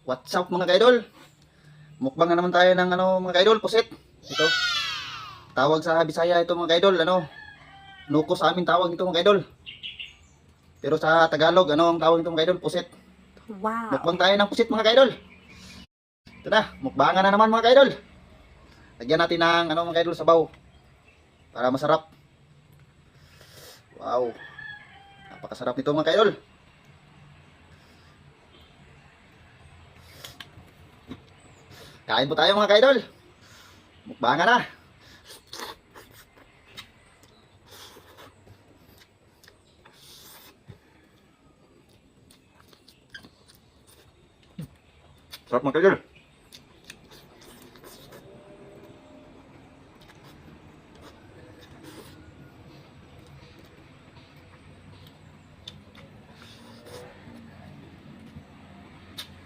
What's up mga kaidol? Mukbang na naman tayo ng mga kaidol, pusit. Ito. Tawag sa Bisaya ito mga kaidol, nuko sa amin tawag ito mga kaidol. Pero sa Tagalog, ang tawag ito mga kaidol, pusit. Wow. Mukbang tayo ng pusit mga kaidol. Ito na, mukbangan na naman mga kaidol. Lagyan natin ng mga kaidol, sabaw. Para masarap. Wow. Napakasarap nito mga kaidol. Kain po tayo mga kaidol. Mukbangan na. Sarap mga kaidol.